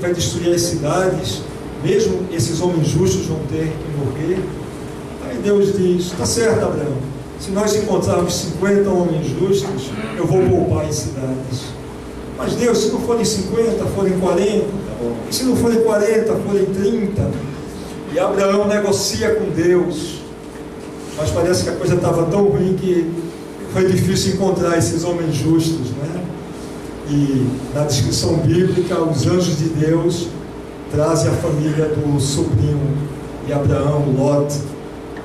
vai destruir as cidades, mesmo esses homens justos vão ter que morrer. Aí Deus diz: está certo, Abraão, se nós encontrarmos 50 homens justos, eu vou poupar as cidades. Mas Deus, se não forem 50, forem 40, tá bom. E se não forem 40, forem 30. E Abraão negocia com Deus, mas parece que a coisa estava tão ruim que foi difícil encontrar esses homens justos, né? E na descrição bíblica, os anjos de Deus trazem a família do sobrinho de Abraão, Lot,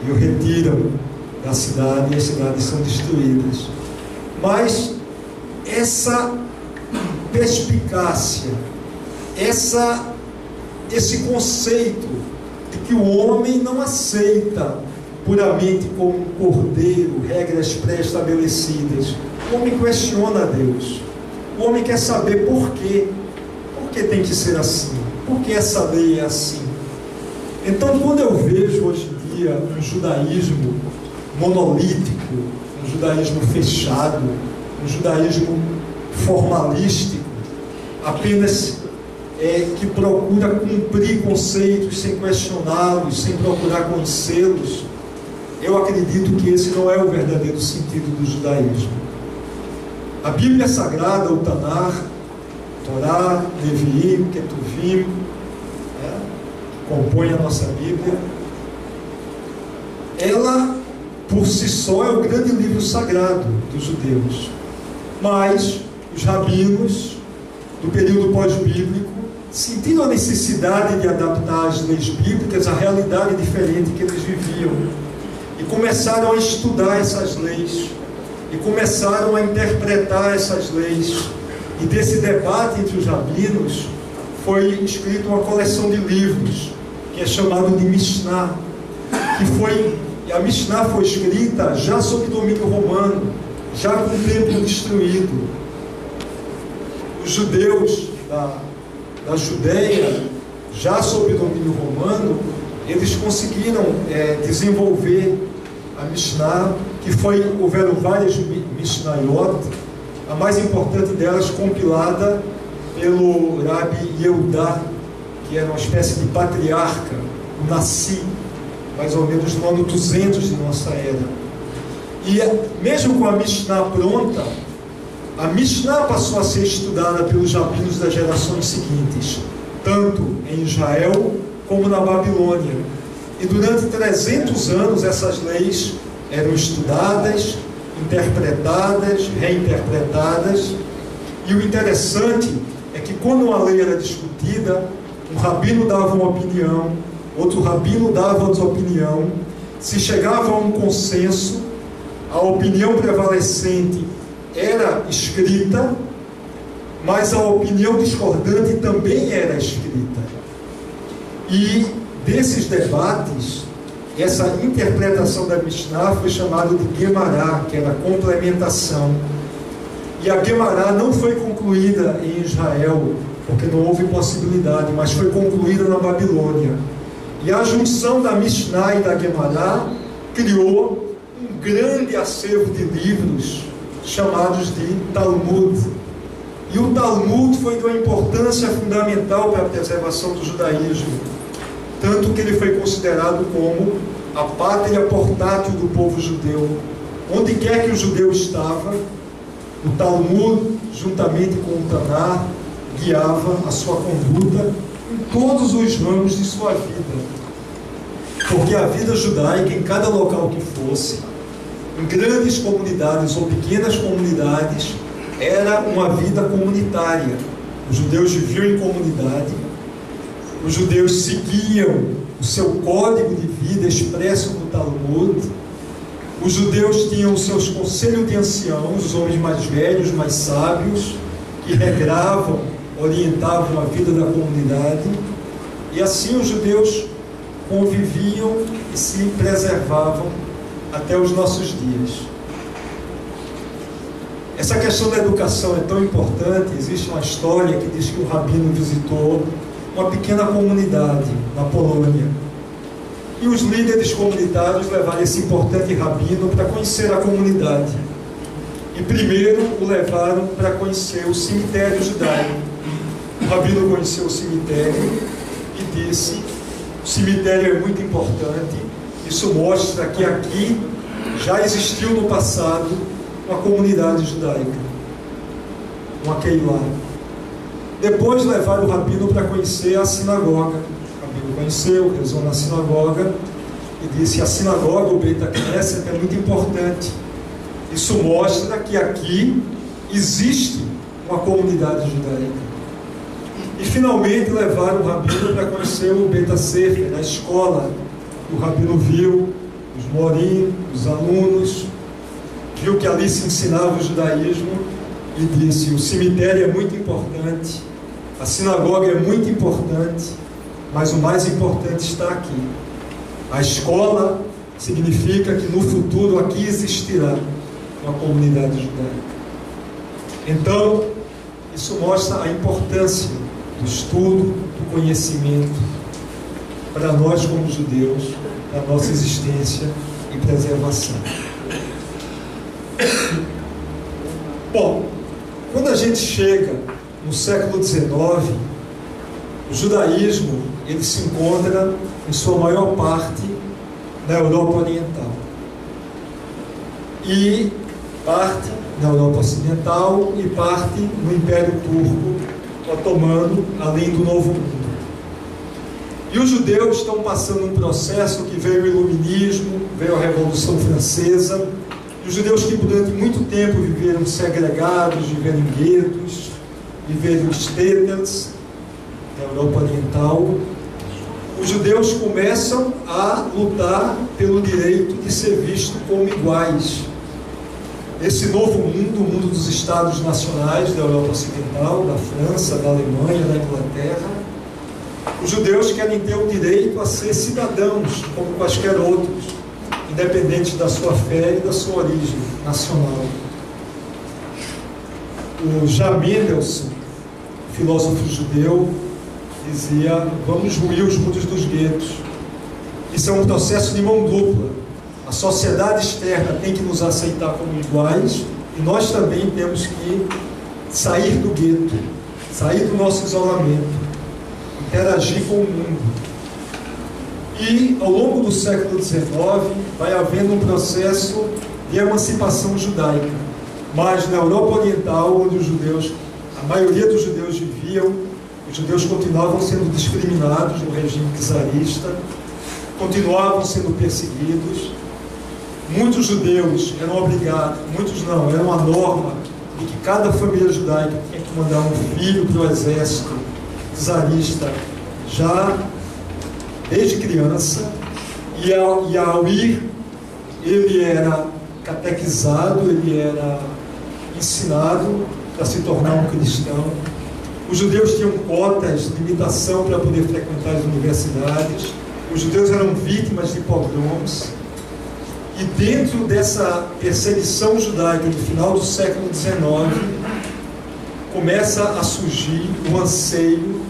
e o retiram da cidade, e as cidades são destruídas. Mas essa perspicácia, esse conceito de que o homem não aceita puramente como um cordeiro regras pré-estabelecidas. O homem questiona a Deus. O homem quer saber por quê. Por que tem que ser assim? Por que essa lei é assim? Então, quando eu vejo hoje em dia um judaísmo monolítico, um judaísmo fechado, um judaísmo formalístico, apenas que procura cumprir conceitos sem questioná-los, sem procurar conhecê-los, eu acredito que esse não é o verdadeiro sentido do judaísmo. A Bíblia Sagrada, o Tanar, Torá, Neviim, Ketuvim, que compõe a nossa Bíblia, ela por si só é o grande livro sagrado dos judeus. Mas os rabinos do período pós-bíblico sentiram a necessidade de adaptar as leis bíblicas à realidade diferente que eles viviam, e começaram a estudar essas leis, e começaram a interpretar essas leis. E desse debate entre os rabinos foi escrita uma coleção de livros que é chamado de Mishnah, e a Mishnah foi escrita já sob domínio romano, já com o templo destruído. Os judeus da Judéia, já sob domínio romano, eles conseguiram desenvolver a Mishnah, houveram várias Mishnayot, a mais importante delas compilada pelo Rabi Yehudá, que era uma espécie de patriarca, o Nassi, mais ou menos no ano 200 de nossa era. E mesmo com a Mishnah pronta, a Mishnah passou a ser estudada pelos rabinos das gerações seguintes, tanto em Israel como na Babilônia. E durante 300 anos essas leis eram estudadas, interpretadas, reinterpretadas. E o interessante é que quando uma lei era discutida, um rabino dava uma opinião, outro rabino dava outra opinião. Se chegava a um consenso, a opinião prevalecente era escrita, mas a opinião discordante também era escrita. E desses debates, essa interpretação da Mishnah foi chamada de Gemará, que era complementação. E a Gemará não foi concluída em Israel, porque não houve possibilidade, mas foi concluída na Babilônia. E a junção da Mishnah e da Gemará criou um grande acervo de livros chamados de Talmud. E o Talmud foi de uma importância fundamental para a preservação do judaísmo, tanto que ele foi considerado como a pátria portátil do povo judeu. Onde quer que o judeu estava, o Talmud, juntamente com o Tanar, guiava a sua conduta em todos os ramos de sua vida. Porque a vida judaica, em cada local que fosse, em grandes comunidades ou pequenas comunidades, era uma vida comunitária. Os judeus viviam em comunidade, os judeus seguiam o seu código de vida expresso no Talmud, os judeus tinham os seus conselhos de anciãos, os homens mais velhos, mais sábios, que regravam, orientavam a vida da comunidade, e assim os judeus conviviam e se preservavam até os nossos dias. Essa questão da educação é tão importante. Existe uma história que diz que o rabino visitou uma pequena comunidade na Polônia, e os líderes comunitários levaram esse importante rabino para conhecer a comunidade. E primeiro o levaram para conhecer o cemitério judaico. O rabino conheceu o cemitério e disse: o cemitério é muito importante, isso mostra que aqui já existiu no passado uma comunidade judaica, uma Keilah. Depois levaram o rabino para conhecer a sinagoga. O rabino conheceu, rezou na sinagoga e disse: a sinagoga, o Beit HaKnesset, é muito importante. Isso mostra que aqui existe uma comunidade judaica. E finalmente levaram o rabino para conhecer o Beit HaSefer, a escola. O rabino viu os morim, os alunos, viu que ali se ensinava o judaísmo e disse: o cemitério é muito importante, a sinagoga é muito importante, mas o mais importante está aqui. A escola significa que no futuro aqui existirá uma comunidade judaica. Então, isso mostra a importância do estudo, do conhecimento para nós como judeus, para a nossa existência e preservação. Bom, quando a gente chega no século XIX, o judaísmo ele se encontra em sua maior parte na Europa Oriental e parte na Europa Ocidental e parte no Império Turco Otomano, além do Novo Mundo. E os judeus estão passando um processo que veio o Iluminismo, veio a Revolução Francesa, e os judeus que durante muito tempo viveram segregados, viveram em guetos, viveram em shtetls, na Europa Oriental, os judeus começam a lutar pelo direito de ser visto como iguais. Esse novo mundo, o mundo dos Estados nacionais da Europa Ocidental, da França, da Alemanha, da Inglaterra, os judeus querem ter o direito a ser cidadãos, como quaisquer outros, independente da sua fé e da sua origem nacional. O Jean Mendelssohn, filósofo judeu, dizia: vamos ruir os muros dos guetos. Isso é um processo de mão dupla. A sociedade externa tem que nos aceitar como iguais e nós também temos que sair do gueto, sair do nosso isolamento, interagir com o mundo. E ao longo do século XIX vai havendo um processo de emancipação judaica, mas na Europa Oriental, onde os judeus, a maioria dos judeus viviam, os judeus continuavam sendo discriminados no regime czarista, continuavam sendo perseguidos. Muitos judeus eram obrigados, muitos não, era uma norma de que cada família judaica tinha que mandar um filho para o exército czarista já desde criança, e ao ir, ele era catequizado, ele era ensinado para se tornar um cristão. Os judeus tinham cotas de limitação para poder frequentar as universidades, os judeus eram vítimas de pogroms. E dentro dessa perseguição judaica no final do século XIX, começa a surgir o anseio,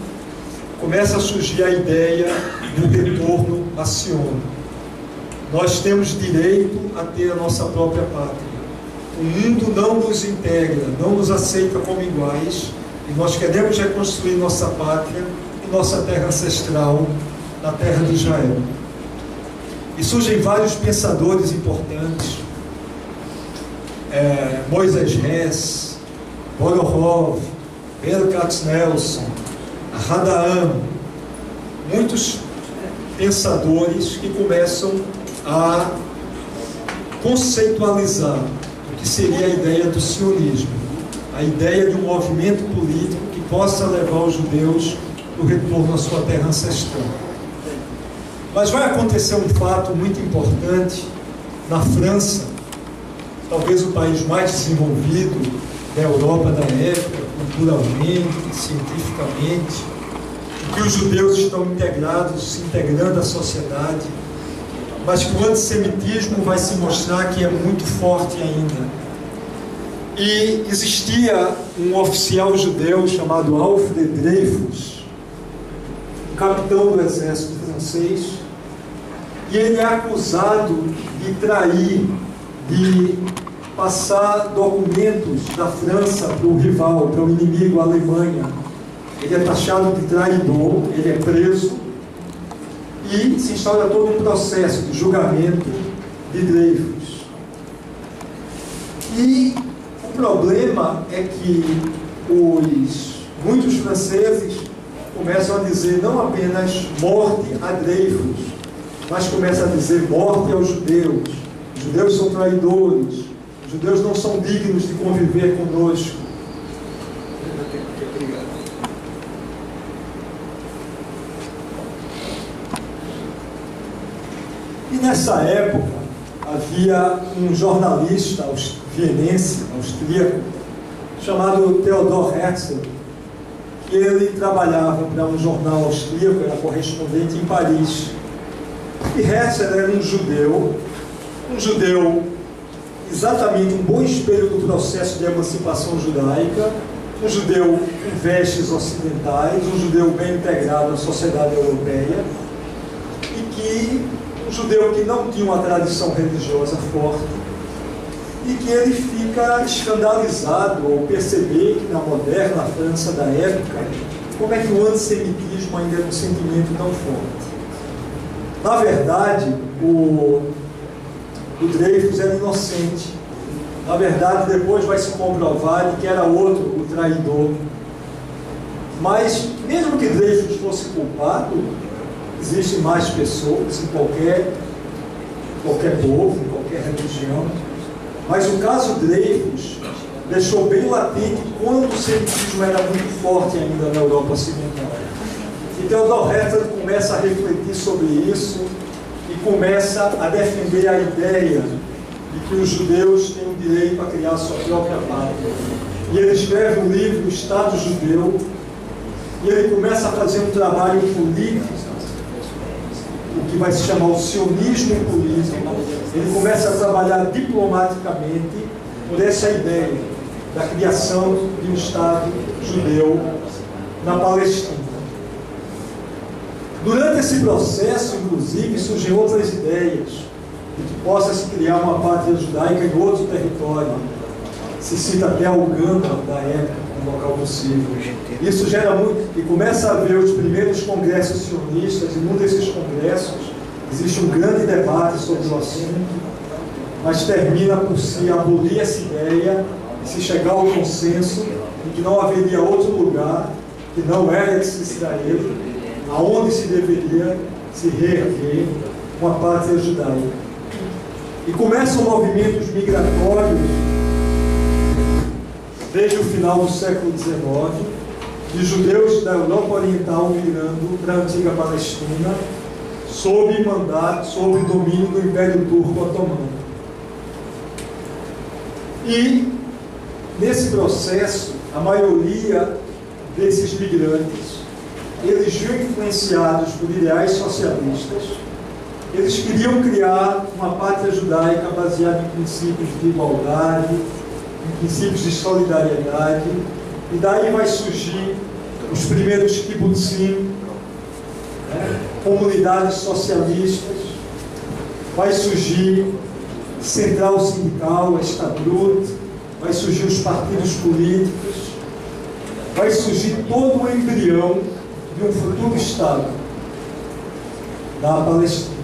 começa a surgir a ideia do retorno a Sion. Nós temos direito a ter a nossa própria pátria. O mundo não nos integra, não nos aceita como iguais, e nós queremos reconstruir nossa pátria e nossa terra ancestral, na terra de Israel. E surgem vários pensadores importantes, Moisés Hess, Borohov, Berl Katznelson, Hadaam, muitos pensadores que começam a conceitualizar o que seria a ideia do sionismo, a ideia de um movimento político que possa levar os judeus no retorno à sua terra ancestral. Mas vai acontecer um fato muito importante na França, talvez o país mais desenvolvido da Europa da época, culturalmente, cientificamente, em que os judeus estão integrados, se integrando à sociedade, mas que o antissemitismo vai se mostrar que é muito forte ainda. E existia um oficial judeu chamado Alfred Dreyfus, um capitão do exército francês, e ele é acusado de trair, de passar documentos da França para o rival, para o inimigo, a Alemanha, ele é taxado de traidor, ele é preso e se instaura todo um processo de julgamento de Dreyfus. E o problema é que muitos franceses começam a dizer não apenas morte a Dreyfus, mas começam a dizer morte aos judeus. Os judeus são traidores, os judeus não são dignos de conviver conosco. E nessa época havia um jornalista vienense, austríaco, chamado Theodor Herzl, que ele trabalhava para um jornal austríaco, era correspondente em Paris. E Herzl era um judeu exatamente um bom espelho do processo de emancipação judaica, um judeu com vestes ocidentais, um judeu bem integrado à sociedade europeia, um judeu que não tinha uma tradição religiosa forte, e que ele fica escandalizado ao perceber que na moderna França da época, como é que o antissemitismo ainda é um sentimento tão forte. Na verdade, o Dreyfus era inocente. Na verdade, depois vai se comprovar que era outro, o traidor. Mas, mesmo que Dreyfus fosse culpado, existem mais pessoas em qualquer povo, em qualquer religião. Mas o caso Dreyfus deixou bem latente quando o semitismo era muito forte ainda na Europa Ocidental. E Theodor Herzl começa a refletir sobre isso e começa a defender a ideia de que os judeus têm o direito a criar sua própria pátria. E ele escreve um livro, O Estado Judeu, e ele começa a fazer um trabalho político, o que vai se chamar o sionismo político. Ele começa a trabalhar diplomaticamente por essa ideia da criação de um Estado judeu na Palestina. Durante esse processo, inclusive, surgem outras ideias de que possa se criar uma pátria judaica em outro território. Se cita até a Uganda da época, um local possível. Isso gera muito, e começa a haver os primeiros congressos sionistas, e num desses congressos existe um grande debate sobre o assunto, mas termina por se abolir essa ideia e se chegar ao consenso de que não haveria outro lugar que não era de Israel, aonde se deveria se reerguer uma pátria judaica. E começam movimentos migratórios desde o final do século XIX, de judeus da Europa Oriental migrando para a antiga Palestina, sob mandato, sob domínio do Império Turco Otomano. E, nesse processo, a maioria desses migrantes, eles viam influenciados por ideais socialistas, eles queriam criar uma pátria judaica baseada em princípios de igualdade, em princípios de solidariedade, e daí vai surgir os primeiros kibbutzim, comunidades socialistas, vai surgir central sindical, a Estadrut, vai surgir os partidos políticos, vai surgir todo o embrião de um futuro Estado da Palestina.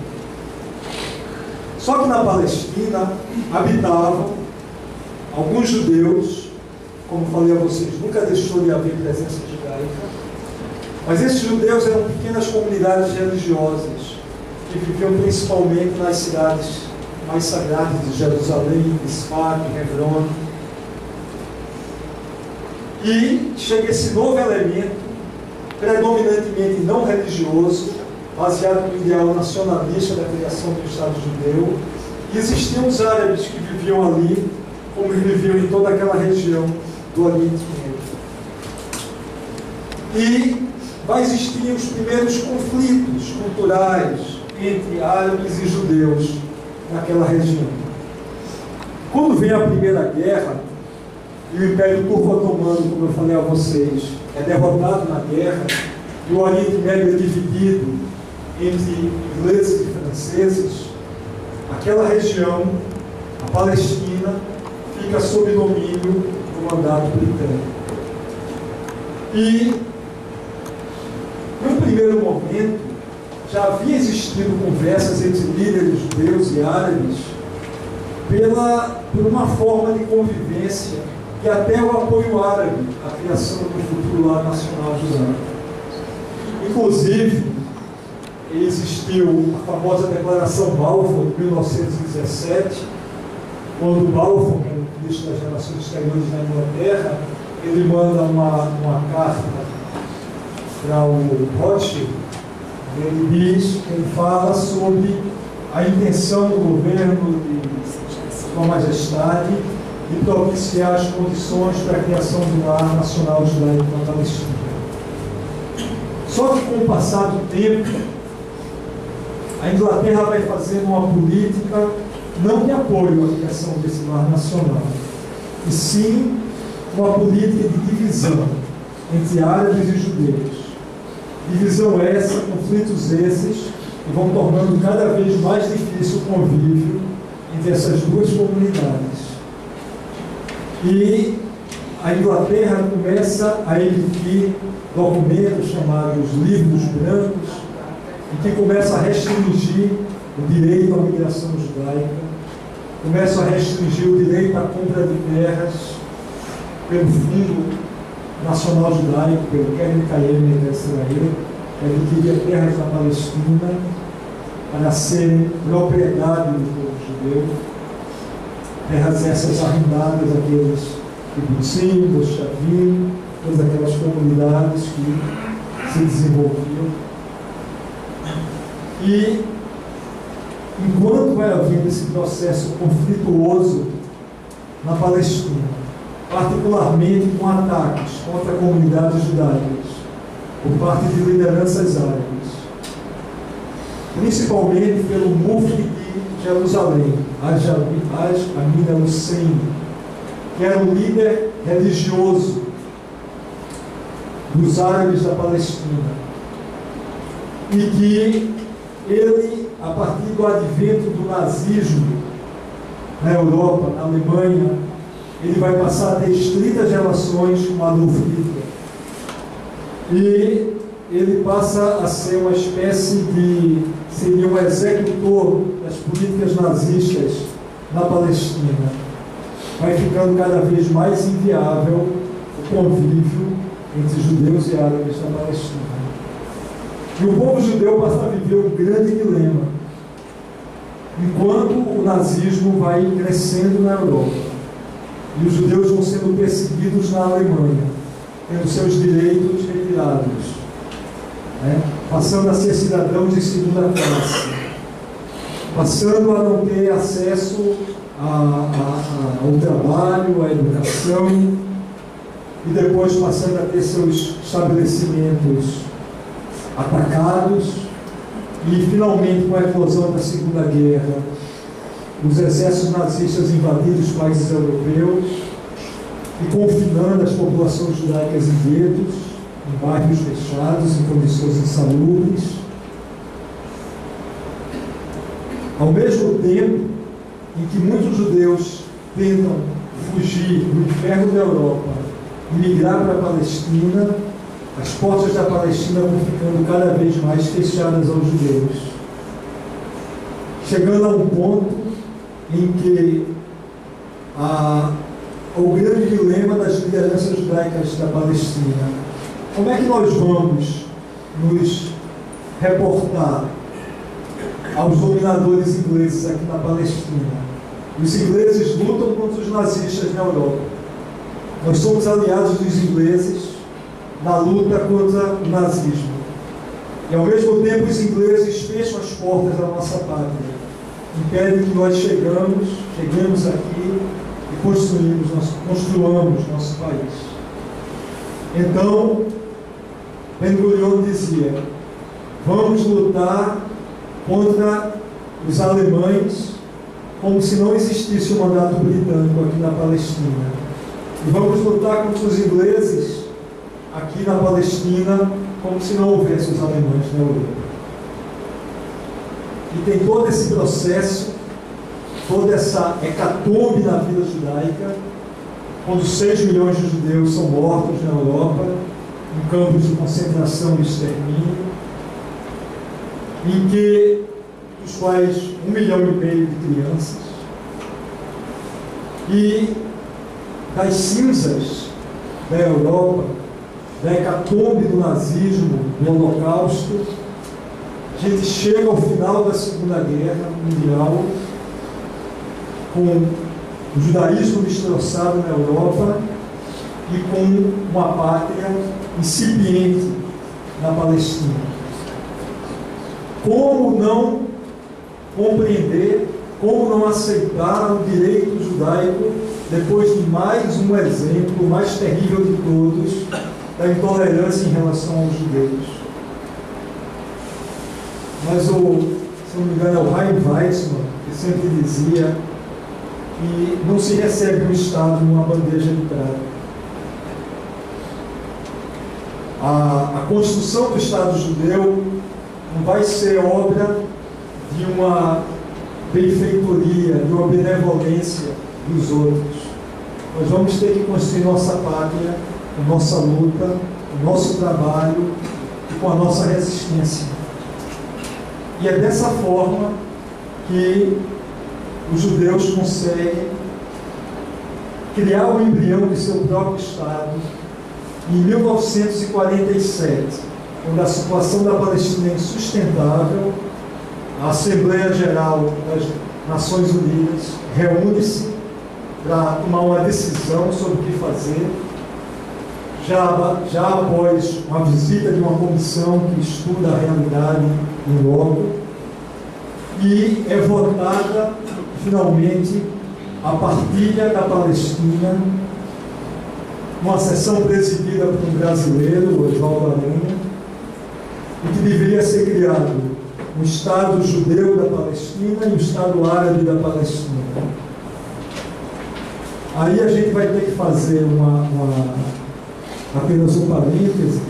Só que na Palestina habitavam alguns judeus, como falei a vocês, nunca deixou de haver presença judaica, mas esses judeus eram pequenas comunidades religiosas que viviam principalmente nas cidades mais sagradas de Jerusalém, Tzfat, Hebron. E chega esse novo elemento, predominantemente não religioso, baseado no ideal nacionalista da criação do Estado judeu. E existiam os árabes que viviam ali, como viviam em toda aquela região do Oriente Médio. E vai existir os primeiros conflitos culturais entre árabes e judeus naquela região. Quando vem a Primeira Guerra, e o Império Turco Otomano, como eu falei a vocês, é derrotado na guerra, e o Oriente Médio é dividido entre ingleses e franceses, aquela região, a Palestina, fica sob domínio do mandato britânico. E primeiro momento, já havia existido conversas entre líderes judeus e árabes por uma forma de convivência e até o apoio árabe à criação do futuro lar nacional judaico. Inclusive, existiu a famosa Declaração Balfour de 1917, quando Balfour, que era o ministro das Relações Exteriores da Inglaterra, ele manda uma carta para o Rothschild. Ele fala sobre a intenção do governo de Sua Majestade de propiciar as condições para a criação do lar nacional judaico na Palestina. Só que com o passar do tempo, a Inglaterra vai fazendo uma política não de apoio à criação desse lar nacional, e sim uma política de divisão entre árabes e judeus. Divisão essa, conflitos esses, que vão tornando cada vez mais difícil o convívio entre essas duas comunidades. E a Inglaterra começa a emitir documentos chamados livros brancos, e que começa a restringir o direito à migração judaica, começa a restringir o direito à compra de terras pelo Fundo Nacional Judaico, pelo Keren Kayemet de Israel, que adquiria terras na Palestina para serem propriedade do povo judeu, terras essas arrendadas àqueles kibbutzim, moshavim, todas aquelas comunidades que se desenvolviam. E enquanto vai havendo esse processo conflituoso na Palestina, particularmente com ataques contra comunidades judaicas por parte de lideranças árabes, principalmente pelo Mufti de Jerusalém, Amin al-Hussein, que era o líder religioso dos árabes da Palestina, e que ele, a partir do advento do nazismo na Europa, na Alemanha, ele vai passar a ter estreitas relações com Adolf Hitler. E ele passa a ser uma espécie de... seria um executor das políticas nazistas na Palestina. Vai ficando cada vez mais inviável o convívio entre judeus e árabes na Palestina. E o povo judeu passa a viver um grande dilema, enquanto o nazismo vai crescendo na Europa e os judeus vão sendo perseguidos na Alemanha, tendo seus direitos retirados, passando a ser cidadãos de segunda classe, passando a não ter acesso ao trabalho, à educação, e depois passando a ter seus estabelecimentos atacados, e finalmente, com a eclosão da Segunda Guerra, os exércitos nazistas invadiram os países europeus e confinando as populações judaicas em guetos, em bairros fechados, em condições insalubres. Ao mesmo tempo em que muitos judeus tentam fugir do inferno da Europa e migrar para a Palestina, as portas da Palestina vão ficando cada vez mais fechadas aos judeus, chegando a um ponto em que o grande dilema das lideranças judaicas da Palestina: como é que nós vamos nos reportar aos dominadores ingleses aqui na Palestina? Os ingleses lutam contra os nazistas na Europa. Nós somos aliados dos ingleses na luta contra o nazismo. E ao mesmo tempo os ingleses fecham as portas da nossa pátria, impedem que nós chegamos aqui e construamos nosso país. Então, Ben-Gurion dizia: vamos lutar contra os alemães como se não existisse o mandato britânico aqui na Palestina, e vamos lutar contra os ingleses aqui na Palestina como se não houvesse os alemães na Europa. E tem todo esse processo, toda essa hecatombe na vida judaica, quando 6 milhões de judeus são mortos na Europa, em campos de concentração e extermínio, dos quais 1,5 milhão de crianças, e das cinzas da Europa, da hecatombe do nazismo, do Holocausto, a gente chega ao final da Segunda Guerra Mundial com o judaísmo destroçado na Europa e com uma pátria incipiente na Palestina. Como não compreender, como não aceitar o direito judaico depois de mais um exemplo, o mais terrível de todos, da intolerância em relação aos judeus? Mas se não me engano, é o Chaim Weizmann, que sempre dizia que não se recebe um Estado numa bandeja de prata. A construção do Estado judeu não vai ser obra de uma benfeitoria, de uma benevolência dos outros. Nós vamos ter que construir nossa pátria, com nossa luta, com nosso trabalho e com a nossa resistência. E é dessa forma que os judeus conseguem criar o embrião de seu próprio Estado em 1947, quando a situação da Palestina é insustentável. A Assembleia Geral das Nações Unidas reúne-se para tomar uma decisão sobre o que fazer, já após uma visita de uma comissão que estuda a realidade em loco, e é votada finalmente a partilha da Palestina, uma sessão presidida por um brasileiro, o Oswaldo Aranha, e que deveria ser criado um Estado judeu da Palestina e um Estado árabe da Palestina. Aí a gente vai ter que fazer apenas um parêntese.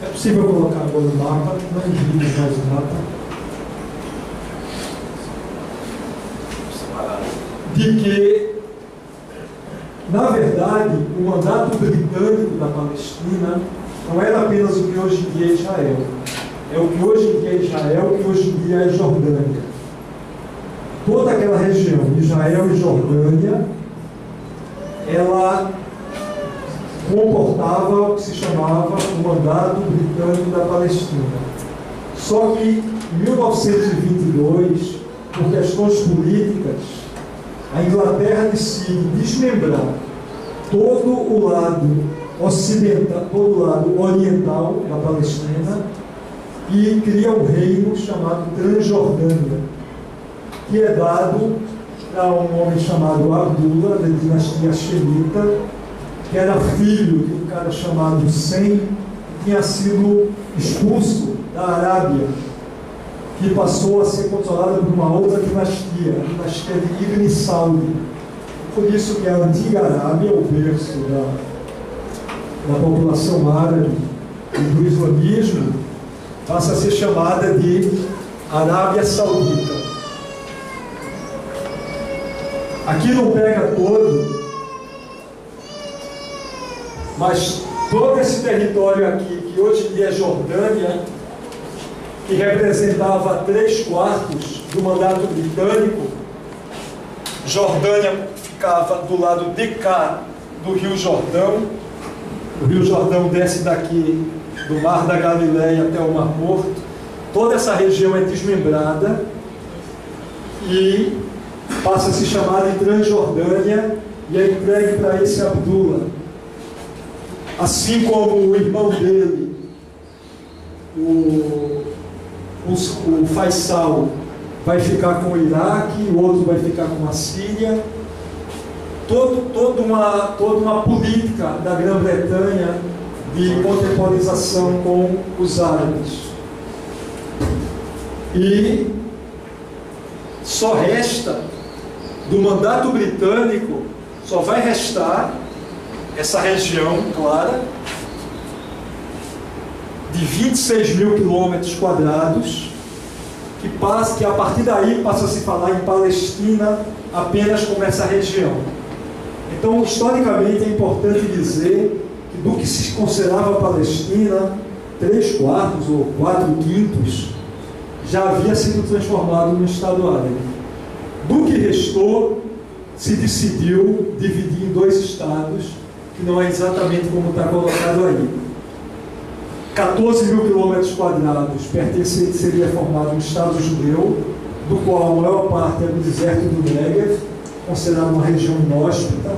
É possível colocar agora o mapa, não envie mais o mapa. De que, na verdade, o mandato britânico da Palestina não era apenas o que hoje em dia é Israel. É o que hoje em dia é Israel, o que hoje em dia é Jordânia. Toda aquela região, Israel e Jordânia, ela comportava o que se chamava o mandato britânico da Palestina. Só que em 1922, por questões políticas, a Inglaterra decide desmembrar todo o lado ocidental, todo o lado oriental da Palestina e cria um reino chamado Transjordânia, que é dado a um homem chamado Abdullah, da dinastia Hashemita, que era filho de um cara chamado Sem, que tinha sido expulso da Arábia, que passou a ser controlada por uma outra dinastia, a dinastia de Ibn Saud. Por isso que a antiga Arábia, o berço da população árabe e do islamismo, passa a ser chamada de Arábia Saudita. Aqui não pega todo, mas todo esse território aqui, que hoje em dia é Jordânia, que representava 3/4 do mandato britânico. Jordânia ficava do lado de cá do Rio Jordão. O Rio Jordão desce daqui do Mar da Galileia até o Mar Morto. Toda essa região é desmembrada e passa a se chamar de Transjordânia e é entregue para esse Abdullah. Assim como o irmão dele, o Faisal, vai ficar com o Iraque, o outro vai ficar com a Síria. Toda uma política da Grã-Bretanha de contemporização com os árabes. E só resta, do mandato britânico, só vai restar essa região clara de 26 mil quilômetros quadrados, que a partir daí passa a se falar em Palestina apenas como essa região. Então, historicamente, é importante dizer que do que se considerava a Palestina, 3/4 ou 4/5 já havia sido transformado no Estado Árabe. Do que restou, se decidiu dividir em 2 estados, que não é exatamente como está colocado aí. 14 mil quilômetros quadrados seria formado um Estado judeu, do qual a maior parte é do deserto do Negev, considerado uma região inóspita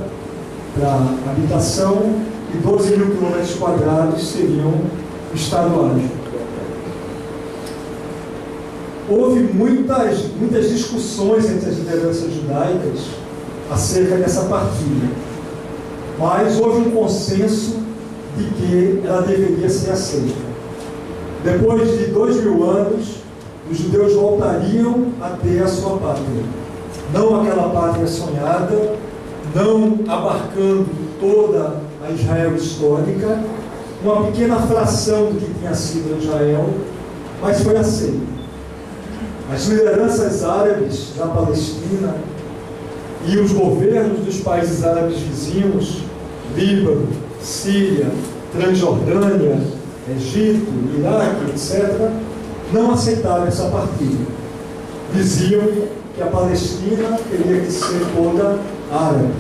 para habitação, e 12 mil quilômetros quadrados seriam o Estado Árabe. Houve muitas discussões entre as lideranças judaicas acerca dessa partilha, mas houve um consenso de que ela deveria ser aceita. Depois de 2000 anos, os judeus voltariam a ter a sua pátria. Não aquela pátria sonhada, não abarcando toda a Israel histórica, uma pequena fração do que tinha sido Israel, mas foi aceita. As lideranças árabes da Palestina e os governos dos países árabes vizinhos, Líbano, Síria, Transjordânia, Egito, Iraque, etc., não aceitaram essa partilha. Diziam que a Palestina teria que ser toda árabe.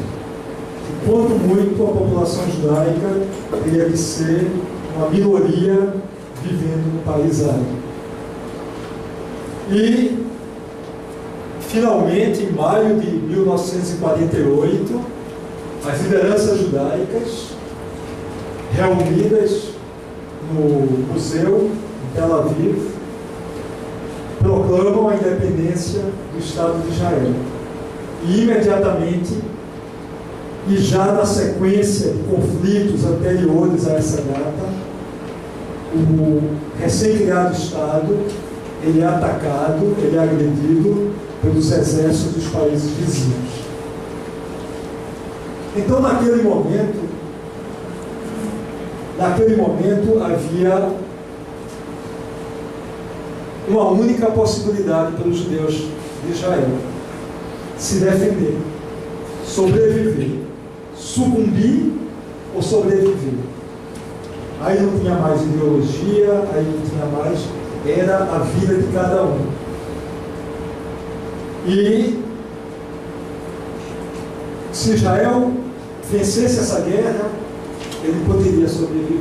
E, quanto muito, a população judaica teria que ser uma minoria vivendo no país árabe. E, finalmente, em maio de 1948, as lideranças judaicas, reunidas no museu em Tel Aviv, proclamam a independência do Estado de Israel. E, imediatamente, e já na sequência de conflitos anteriores a essa data, o recém-criado Estado ele é atacado, ele é agredido pelos exércitos dos países vizinhos. Então, naquele momento havia uma única possibilidade para os judeus de Israel: se defender, sobreviver, sucumbir ou sobreviver. Aí não tinha mais ideologia, aí não tinha mais, era a vida de cada um. E se Israel vencesse essa guerra, ele poderia sobreviver.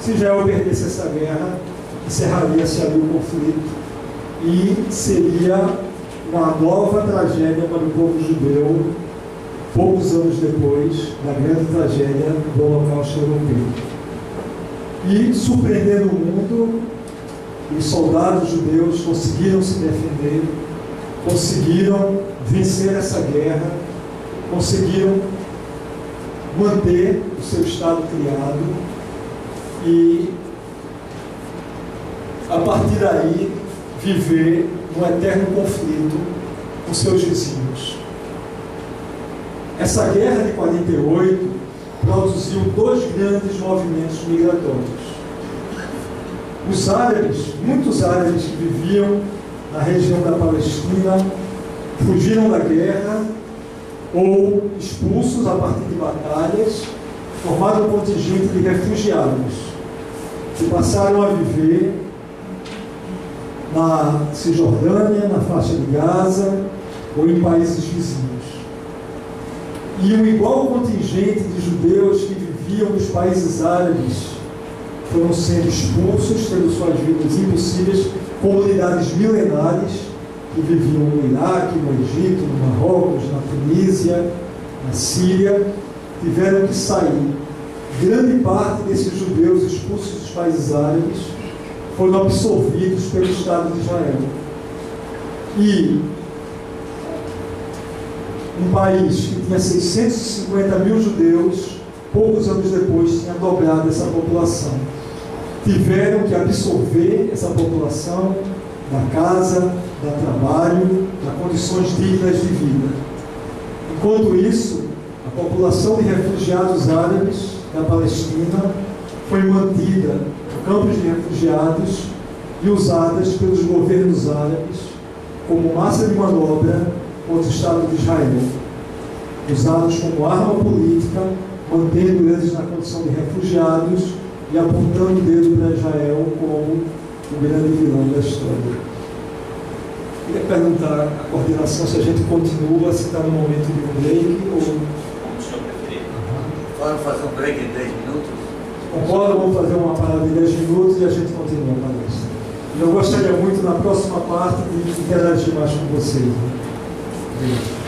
Se Israel perdesse essa guerra, encerraria-se ali o conflito e seria uma nova tragédia para o povo judeu, poucos anos depois da grande tragédia do Holocausto Europeu. E, surpreendendo o mundo, os soldados judeus conseguiram se defender, conseguiram vencer essa guerra, conseguiram manter o seu Estado criado e, a partir daí, viver um eterno conflito com seus vizinhos. Essa guerra de 48 produziu 2 grandes movimentos migratórios. Os árabes, muitos árabes que viviam na região da Palestina, fugiram da guerra ou expulsos a partir de batalhas, formaram um contingente de refugiados que passaram a viver na Cisjordânia, na faixa de Gaza ou em países vizinhos. E um igual contingente de judeus que viviam nos países árabes foram sendo expulsos, tendo suas vidas impossíveis, comunidades milenares que viviam no Iraque, no Egito, no Marrocos, na Tunísia, na Síria, tiveram que sair. Grande parte desses judeus expulsos dos países árabes foram absorvidos pelo Estado de Israel. E um país que tinha 650 mil judeus, poucos anos depois tinha dobrado essa população. Tiveram que absorver essa população da casa, da trabalho, das condições dignas de vida. Enquanto isso, a população de refugiados árabes da Palestina foi mantida em campos de refugiados e usadas pelos governos árabes como massa de manobra contra o Estado de Israel, usados como arma política mantendo eles na condição de refugiados e apontando o dedo para Israel como o grande vilão da história. Queria perguntar à coordenação se a gente continua, se está no momento de um break ou... Como o senhor preferir. Vamos fazer um break de 10 minutos? Concordo, vamos fazer uma parada de 10 minutos e a gente continua a palestra. Eu gostaria muito, na próxima parte, de interagir mais com vocês. Obrigado.